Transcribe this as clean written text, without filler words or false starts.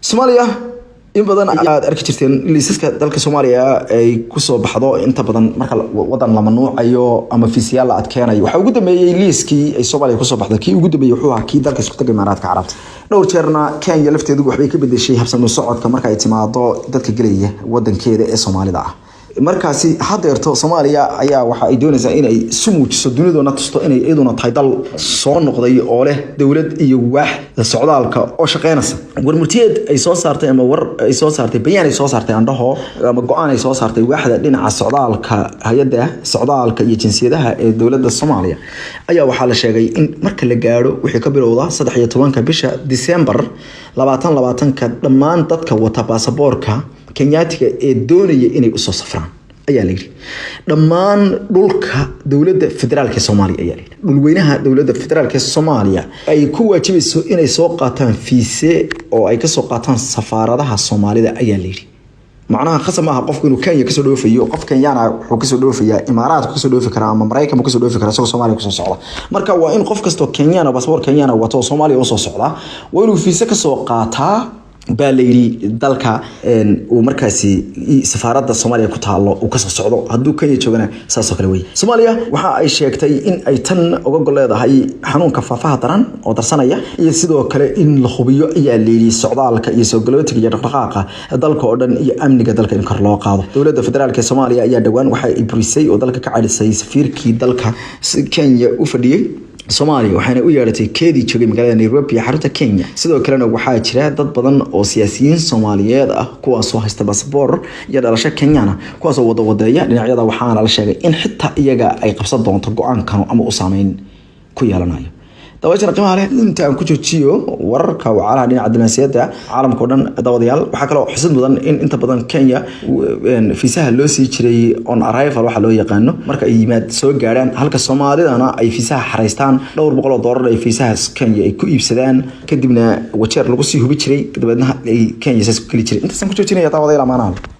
Soomaaliya in badan aad arki jirteen liisaska dalka Soomaaliya ay ku soo baxdo inta badan marka wadan la mamnuucayo ama fiisiyaal la adkeenayo waxa ugu dambeeyay liiskii ay Soomaaliya ku soo baxdo kii ugu dambeeyay wuxuu ahaa kii dalka Isku Imaaraadka Carabta dhowr jeerna Kenya lafteedu waxbay ka bedeshay habsami socodka marka ay timaado dadka galaya wadankeeda ee Soomaalida ah markaasi hadeerto Soomaaliya ayaa waxa ay doonaysaa in ay sumuujiso dunidooda tusto in ay iyaduna tahay dal soo noqday oo leh dawlad iyo waax socdaalka oo shaqeynaysa warmurtiyeed ay soo saartay ama war ay soo saartay bayaan ay soo saartay andhaho ama go'aan ay soo saartay waaxda dhinaca socdaalka hay'adda socdaalka iyo jinsiyadaha ee dawladda Soomaaliya ayaa waxa la sheegay in marka la gaaro wixii ka bilowda 13 bisha December 2020 dhammaan dadka wata baasaboorka Kenyaatiga ee doonaya inay u soo safraan ayaa la yiri dhammaan dhulka dawladda federaalka Soomaaliya ayaa la yiri dhulweynaha dawladda federaalka Soomaaliya ay ku waajibayso inay soo qaataan fiise oo ay ka soo qaataan safaaradaha Soomaalida ayaa la yiri macnaha khasab ah qofku inuu Kenya ka soo dhoofayo qof Kenyana wuxuu ka soo dhoofayaa Imaaraadka ka soo dhoofi kara ama Mareykanka ka soo dhoofi kara Soomaaliya ku soo socda marka waa in qof kasto Kenyana baasaboor Kenyana wato Soomaaliya u soo socda waa inuu fiise ka soo qaataa بالليلي دالك ومركزي سفارة الصومالية كتالو وكسر صعود هدو كي يشوفنا ساسو كلوي الصومالية وحا أي شيء كتي إن أي تن وقول له هاي حنون كفافها تران أو درسانية يسدوا كلا إن الخبيو اللي السعودال كيسوق جلوتك يرفقاقة دالك أردن يأمن كدالك إن كرلا قاضي دولة فدرال كصوماليا يا دوان وحا البريسي ودالك كعاد سفير كي دالك كان يوفدي Soomaaliya waxaana u yeeratay keedii joogay magaalada Nairobi xarunta Kenya sidoo kalena waxa jira dad badan oo siyaasiyiin Soomaaliyeed ah kuwaas oo haysta baasaboor iyo dhalasho Kenyana kuwaas oo wadawadeeya dhinacyada waxaana la sheegay in xitaa iyaga ay qabsan doonto go'aankan ama u saameyn ku yeelanayo daawashana qiimaha leh inta aan ku joojiyo wararka wacalaha dhinaca diblomaasiyadda caalamka oo dhan daawadayaal waxa kale oo xusid mudan in inta badan Kenya fiisaha loo sii jiray on arrival waxa loo yaqaano marka ay yimaad soo gaaraan halka Soomaalidana ay fiisaha xareystaan $200 ay fiisaha Kenya ay ku iibsadaan kadibna wajeer lagu sii hubi jiray kadibna ay Kenya saas ku kali jiray inta aan ku joojinayo daawadayaal amaanaha